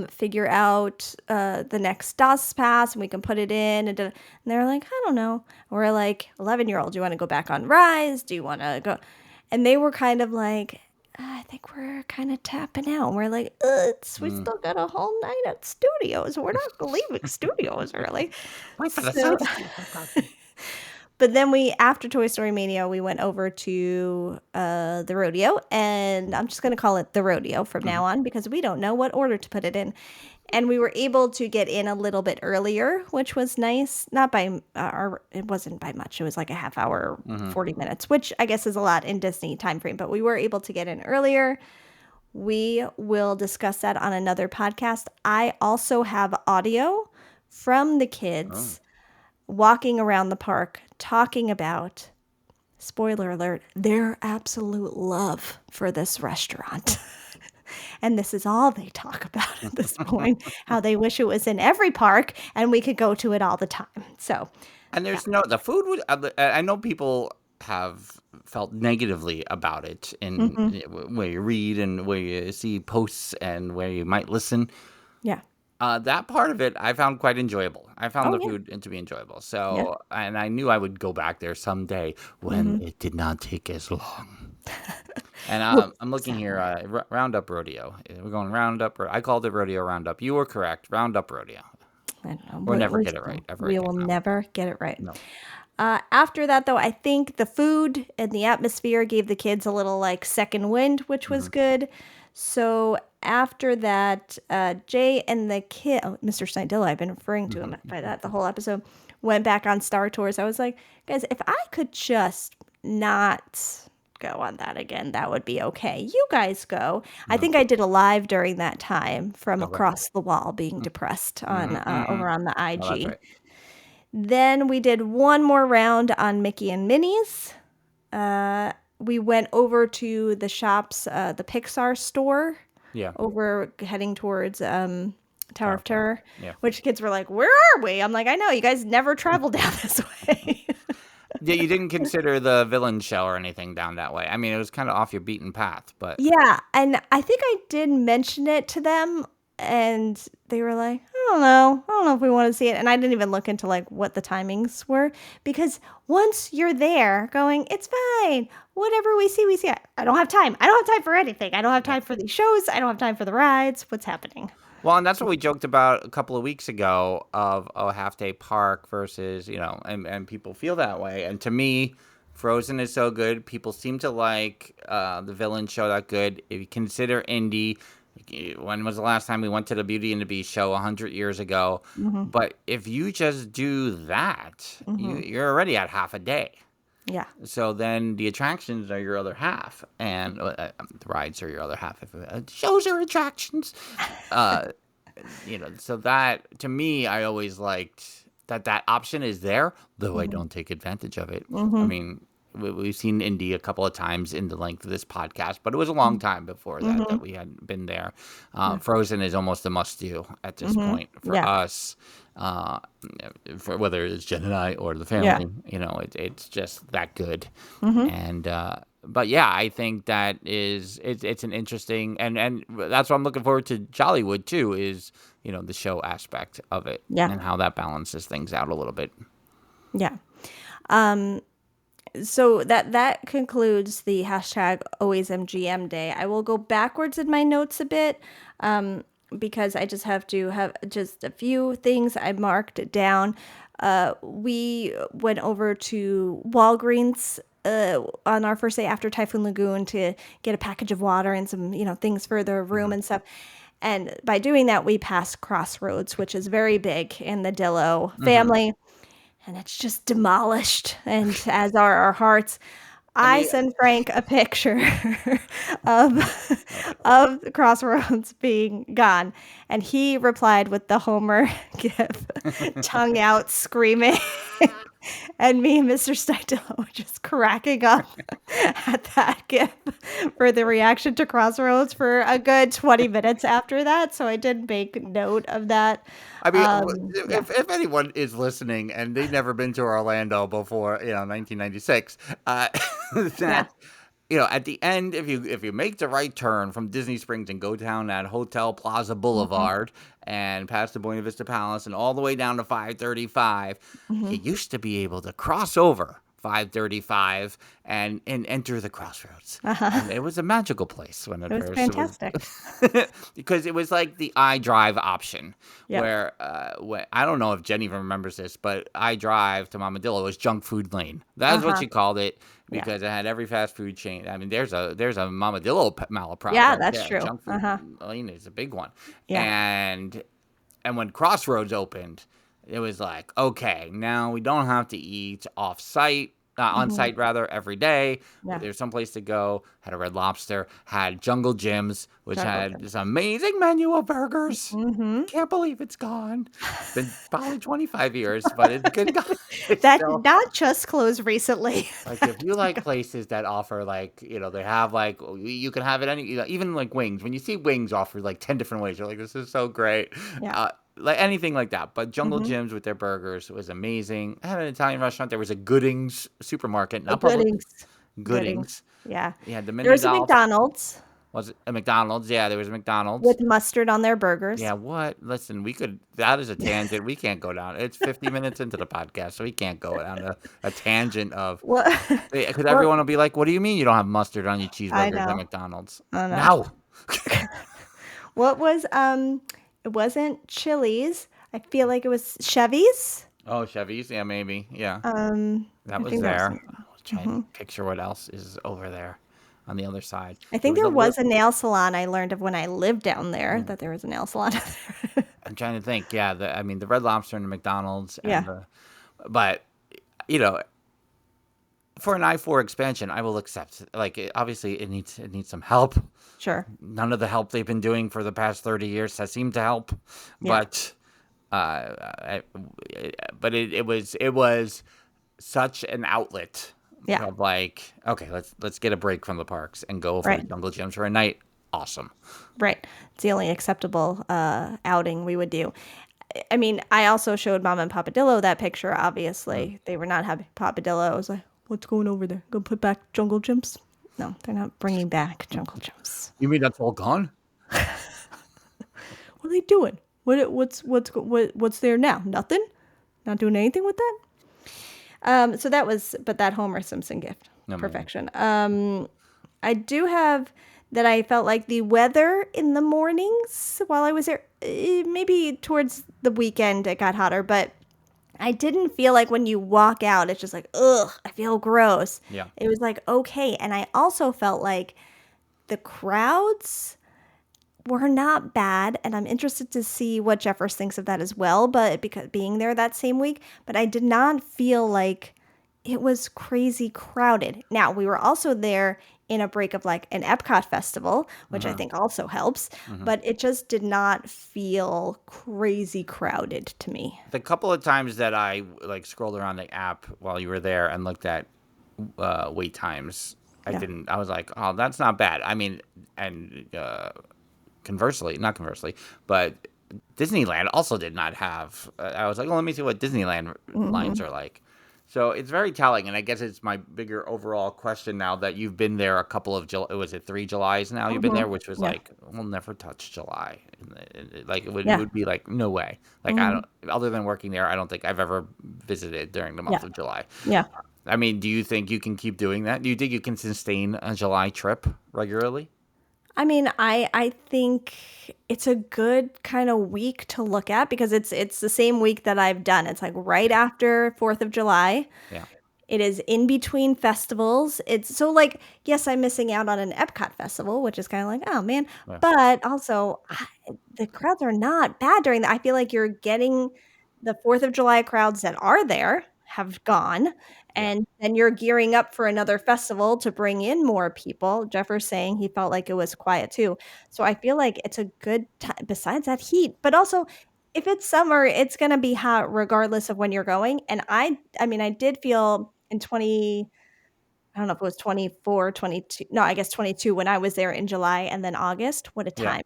figure out the next DOS pass and we can put it in. And they're like, I don't know. We're like, 11-year-old, do you want to go back on Rise? Do you want to go? And they were kind of like, I think we're kind of tapping out. And we're like, we still got a whole night at studios. We're not leaving studios early. Wait for the So- sun. But then after Toy Story Mania, we went over to the rodeo, and I'm just going to call it the rodeo from now on because we don't know what order to put it in. And we were able to get in a little bit earlier, which was nice. Not by, it wasn't by much. It was like a half hour, 40 minutes, which I guess is a lot in Disney time frame. But we were able to get in earlier. We will discuss that on another podcast. I also have audio from the kids walking around the park talking about, spoiler alert, their absolute love for this restaurant. And this is all they talk about at this point, how they wish it was in every park and we could go to it all the time. So, And there's the food was, I know people have felt negatively about it in where you read and where you see posts and where you might listen. yeah. That part of it I found quite enjoyable. I found Oh, the yeah. food to be enjoyable. So, and I knew I would go back there someday when it did not take as long. And I'm looking here, Roundup Rodeo. We're going Roundup. I called it Rodeo Roundup. You were correct. Roundup Rodeo. I don't know. We'll never get it right, ever We again. will never get it right. No. After that, though, I think the food and the atmosphere gave the kids a little like second wind, which was good. So after that, Jay and the kid, Mr. Snidilla, I've been referring to him by that the whole episode, went back on Star Tours. I was like, guys, if I could just not go on that again, that would be okay. You guys go. I think I did a live during that time from across the wall being depressed on over on the IG. Oh, that's right. Then we did one more round on Mickey and Minnie's. We went over to the shops, the Pixar store, Yeah. over heading towards Tower of Terror, Yeah. which kids were like, where are we? I'm like, I know, you guys never travel down this way. Yeah, you didn't consider the villain show or anything down that way. I mean, it was kind of off your beaten path, but Yeah, and I think I did mention it to them, and they were like, I don't know if we want to see it. And I didn't even look into like what the timings were, because once you're there going, it's fine, whatever we see, we see. I don't have time. I don't have time for anything. I don't have time for these shows. I don't have time for the rides. What's happening? well, and that's what we joked about a couple of weeks ago of a half-day park versus, and people feel that way. And to me, Frozen is so good. People seem to like the villain show that good. If you consider Indy, when was the last time we went to the Beauty and the Beast show 100 years ago? But if you just do that, you're already at half a day. Yeah. So then the attractions are your other half, and the rides are your other half. If shows are attractions, So that, to me, I always liked that option is there, though I don't take advantage of it. I mean, we've seen Indy a couple of times in the length of this podcast, but it was a long time before that we had been there. Yeah. Frozen is almost a must-do at this point for Yeah. us, for whether it's Jen and I or the Yeah. family. It's just that good. And but yeah, I think that it's an interesting, and that's what I'm looking forward to Jollywood too, is the show aspect of it Yeah. and how that balances things out a little bit. Yeah. So that concludes the hashtag AlwaysMGM day. I will go backwards in my notes a bit because I just have to have just a few things I marked down. We went over to Walgreens on our first day after Typhoon Lagoon to get a package of water and some things for the room and stuff. And by doing that, we passed Crossroads, which is very big in the Dillo family. And it's just demolished, and as are our hearts. I sent Frank a picture of the Crossroads being gone, and he replied with the Homer gif, tongue out, screaming. And me and Mr. Stidillo were just cracking up at that gif for the reaction to Crossroads for a good 20 minutes after that. So I did make note of that. I mean, Yeah. if anyone is listening and they've never been to Orlando before, 1996, that at the end, if you make the right turn from Disney Springs and go down that Hotel Plaza Boulevard and past the Buena Vista Palace and all the way down to 535, you used to be able to cross over 535 and enter the Crossroads. And it was a magical place when It was fantastic. because it was like the iDrive option, Yep. where I don't know if Jen even remembers this, but iDrive to Mama Dillo was junk food lane. That's what she called it because it had every fast food chain. I mean, there's a Mama Dillo malaprop. Yeah, right that's there. true. Junk food lane is a big one. Yeah. And when Crossroads opened, it was like, okay, now we don't have to eat off-site, on-site rather, every day. Yeah. There's someplace to go. Had a Red Lobster. Had Jungle Jim's, which Jungle had Jim's. this amazing menu of burgers. Can't believe it's gone. It's been probably 25 years, but it's good. That did not just close recently. Like, if you like places that offer, like, they have, like, you can have it any, even like wings. When you see wings offered like 10 different ways, you're like, this is so great. Yeah. Like anything like that. But Jungle Jim's with their burgers was amazing. I had an Italian restaurant. There was a Goodings supermarket. Not Publix. Goodings. Yeah. Yeah, the mini There was a golf. McDonald's Was it a McDonald's? Yeah, there was a McDonald's. with mustard on their burgers. Yeah, what? Listen, that is a tangent. We can't go down. It's 50 minutes into the podcast, so we can't go down a tangent of, What? because everyone will be like, what do you mean you don't have mustard on your cheeseburgers at know. McDonald's? I know. No. What was it wasn't Chili's. I feel like it was Chevy's. Oh, Chevy's? Yeah, maybe. Yeah. That I was think that was there. I was trying to picture what else is over there on the other side. I think there was a nail salon. I learned of when I lived down there that there was a nail salon down there. I'm trying to think. Yeah, the Red Lobster and the McDonald's. And Yeah. But, for an I-4 expansion, I will accept. Like, obviously, it needs some help. Sure. None of the help they've been doing for the past 30 years has seemed to help. Yeah. But it was such an outlet. Yeah. Of like, okay, let's get a break from the parks and go for Right. the Jungle Gyms for a night. Awesome. Right. It's the only acceptable outing we would do. I mean, I also showed Mama and Papa Dillo that picture, obviously. They were not happy. Papa Dillo was like, what's going over there? Go put back Jungle Gyms? No, they're not bringing back Jungle Gyms. You mean that's all gone? What are they doing? What's there now? Nothing? Not doing anything with that? So that was, but that Homer Simpson gift. Amazing. Perfection. I do have that I felt like the weather in the mornings while I was there, maybe towards the weekend it got hotter, but I didn't feel like when you walk out, it's just like, ugh, I feel gross. Yeah. It was like, okay. And I also felt like the crowds were not bad. And I'm interested to see what Jeffers thinks of that as well. But because being there that same week, but I did not feel like it was crazy crowded. Now, we were also there in a break of like an Epcot festival, which I think also helps, but it just did not feel crazy crowded to me. The couple of times that I like scrolled around the app while you were there and looked at wait times. Yeah. I was like, oh, that's not bad. I mean, and not conversely, but Disneyland also did not have. I was like, well, let me see what Disneyland lines Hmm. are like. So it's very telling, and I guess it's my bigger overall question now that you've been there a couple of was it 3 Julys now you've been Hmm. there, which was Yeah. like we'll never touch July. Like it Yeah. would be like no way. Like I Hmm. don't, other than working there, I don't think I've ever visited during the Yeah. month of July. Yeah. I mean, do you think you can keep doing that? Do you think you can sustain a July trip regularly? I mean, I think it's a good kind of week to look at because it's the same week that I've done. It's like right Yeah, after 4th of July. yeah, It is in between festivals. It's so like, yes, I'm missing out on an Epcot festival, which is kind of like, oh man. yeah, But also, the crowds are not bad during that. I feel like you're getting the 4th of July crowds that are there have gone. yeah. And then you're gearing up for another festival to bring in more people. Jeff was saying he felt like it was quiet too. So I feel like it's a good time besides that heat, but also if it's summer, it's gonna be hot regardless of when you're going, and I mean, I did feel in 20 I don't know if it was 24, 22. No, I guess 22 when I was there in July and then August, what a Yeah. time,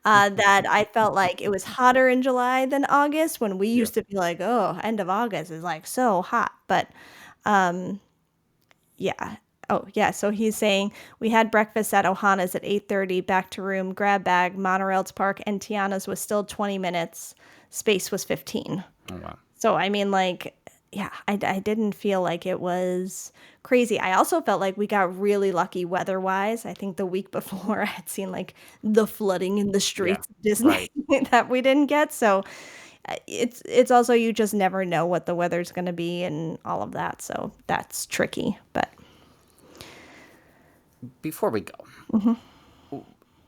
that I felt like it was hotter in July than August when we Yeah. used to be like, "Oh, end of August is, like, so hot," but, um, yeah. Oh, yeah, so he's saying, "We had breakfast at Ohana's at 8:30, back to room, grab bag, monorail to park, and Tiana's was still 20 minutes, space was 15." Oh, wow. So, I mean, like, yeah, I didn't feel like it was crazy. I also felt like we got really lucky weather-wise. I think the week before I had seen, like, the flooding in the Yeah. streets of Disney Right. that we didn't get, so, it's also you just never know what the weather's gonna be and all of that, so that's tricky, but Before we go, mhm.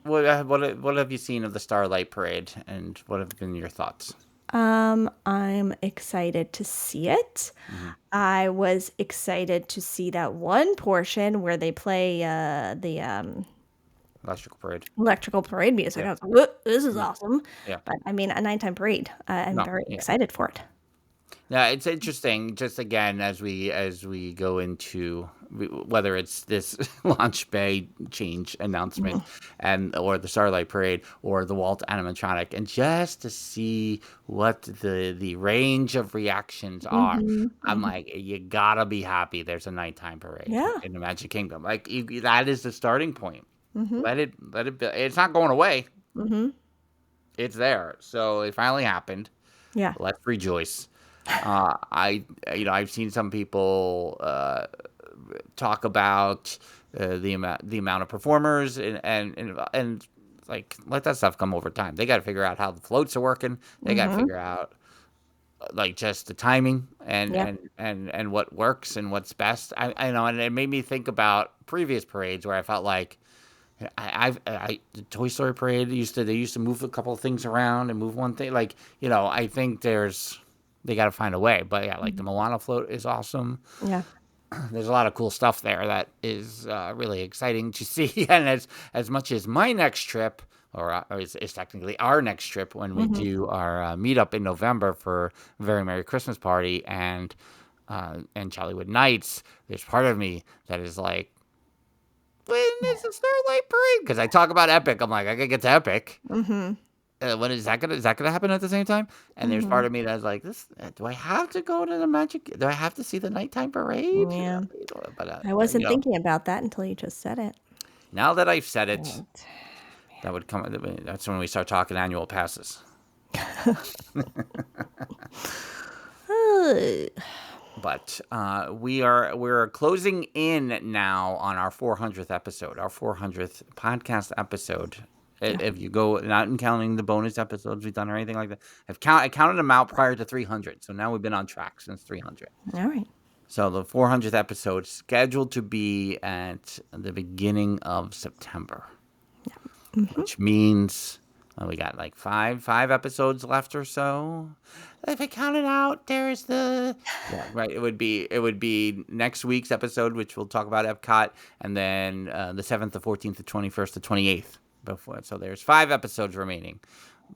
what have you seen of the Starlight Parade, and what have been your thoughts? I'm excited to see it. Hmm. I was excited to see that one portion where they play, the, Electrical Parade. electrical parade music. Yeah. I was like, "Whoa, this is Yeah. awesome." Yeah. But, I mean, a nighttime parade, I'm No. very Yeah. excited for it. Yeah, it's interesting. Just again, as we go into whether it's this launch bay change announcement, Mhm, and or the Starlight Parade or the Walt animatronic, and just to see what the range of reactions are, mhm, I'm mhm. like, you gotta be happy. There's a nighttime parade Yeah, in the Magic Kingdom. Like that is the starting point. mhm, Let it be. It's not going away. mhm. It's there. So it finally happened. Yeah, Let's rejoice. I I've seen some people talk about the amount of performers and like let that stuff come over time. They got to figure out how the floats are working. They got to mhm, figure out like just the timing yeah, and what works and what's best. I know, and it made me think about previous parades where I felt like the Toy Story parade they used to move a couple of things around and move one thing, like, I think they got to find a way. But yeah, like the mhm, Moana float is awesome. yeah, There's a lot of cool stuff there that is really exciting to see. And as much as my next trip, or is technically our next trip when we mhm, do our meetup in November for a very Merry Christmas party and Jollywood Nights, there's part of me that is like, when is the Starlight Parade? Because I talk about Epic, I'm like, I gotta get to Epic. mhm, When is that gonna happen at the same time? And there's part mhm, of me that's like, this. Do I have to go to the Magic? Do I have to see the nighttime parade? yeah. But I wasn't thinking about that until you just said it. now that I've said it, Right. that would come. That's when we start talking annual passes. But we're closing in now on our 400th episode, our 400th podcast episode. Yeah. If you go, not counting the bonus episodes we've done or anything like that, I counted them out prior to 300. So now we've been on track since 300. All right. So the 400th episode scheduled to be at the beginning of September, Mhm. which means we got like five episodes left or so. If I count it out, there's right. It would be next week's episode, which we'll talk about Epcot, and then the 7th, the 14th, the 21st, the 28th. Before, so there's 5 episodes remaining.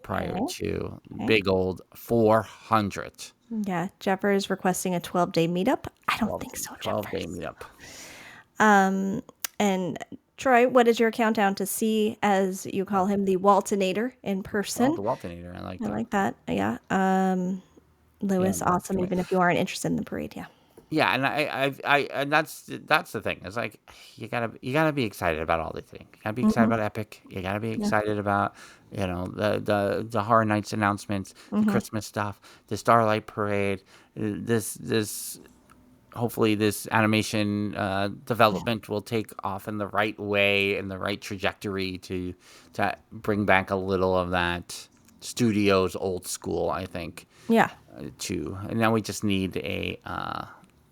prior Okay. to big old 400. Yeah, Jeffer is requesting a 12-day meetup. I don't 12, think so, 12-day Jeffers. meetup. And Troy, what is your countdown to see, as you call him, the Waltonator in Oh, person? the Waltonator. I like I that. like that. Yeah. Lewis, Yeah, awesome. definitely. Even if you aren't interested in the parade, yeah. Yeah, and and that's the thing. It's like you gotta be excited about all these things. You gotta be excited about Epic. You gotta be Yeah. excited about the Horror Nights announcements, the Mm-hmm. Christmas stuff, the Starlight Parade. This hopefully this animation development will take off in the right way, in the right trajectory to bring back a little of that studio's old school. I think Yeah. too. And now we just need a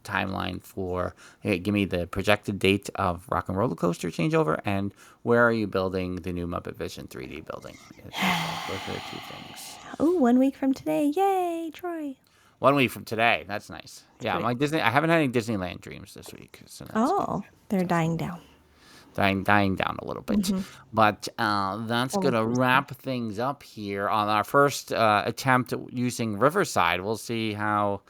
timeline for, hey, give me the projected date of Rock and Roller Coaster changeover, and where are you building the new Muppet Vision 3D building? Those are the two things. Oh, 1 week from today. Yay, Troy. 1 week from today. That's nice. Yeah, Great. my Disney. I haven't had any Disneyland dreams this week, so that's good. Oh, they're dying down. Dying down a little bit. But that's going to wrap things up here on our first attempt at using Riverside. We'll see how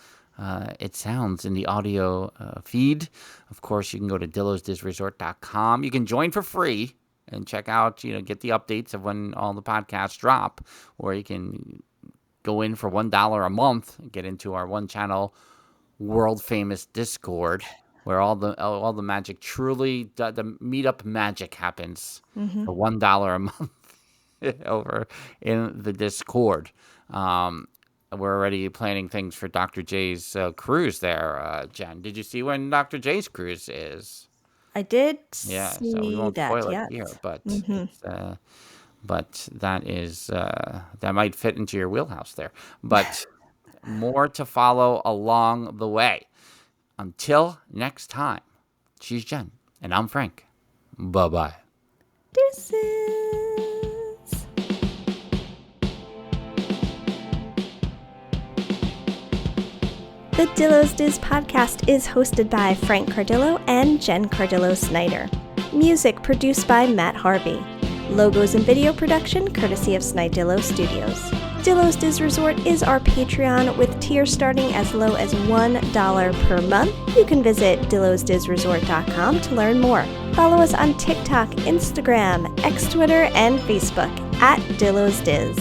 it sounds in the audio feed. Of course, you can go to dillosdizresort.com. You can join for free and check out, get the updates of when all the podcasts drop, or you can go in for $1 a month and get into our one channel world famous Discord, where all the magic, truly the meetup magic happens for $1 a month over in the Discord. We're already planning things for Dr. J's cruise there, Jen. Did you see when Dr. J's cruise is? I did Yeah, see so we won't that, spoil yes. it here, but but that is that might fit into your wheelhouse there. But more to follow along the way. Until next time, she's Jen, and I'm Frank. Bye-bye. Deuces. The Dillo's Diz podcast is hosted by Frank Cardillo and Jen Cardillo Snyder. Music produced by Matt Harvey. Logos and video production courtesy of Snidillo Studios. Dillo's Diz Resort is our Patreon, with tiers starting as low as $1 per month. You can visit dillosdizresort.com to learn more. Follow us on TikTok, Instagram, X Twitter, and Facebook at Dillo's Diz.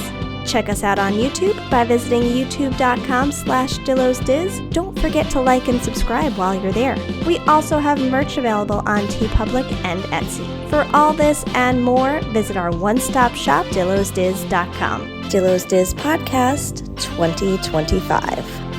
Check us out on YouTube by visiting youtube.com/DillosDiz. Don't forget to like and subscribe while you're there. We also have merch available on TeePublic and Etsy. For all this and more, visit our one-stop shop, dillosdiz.com. Dillo's Diz Podcast 2025.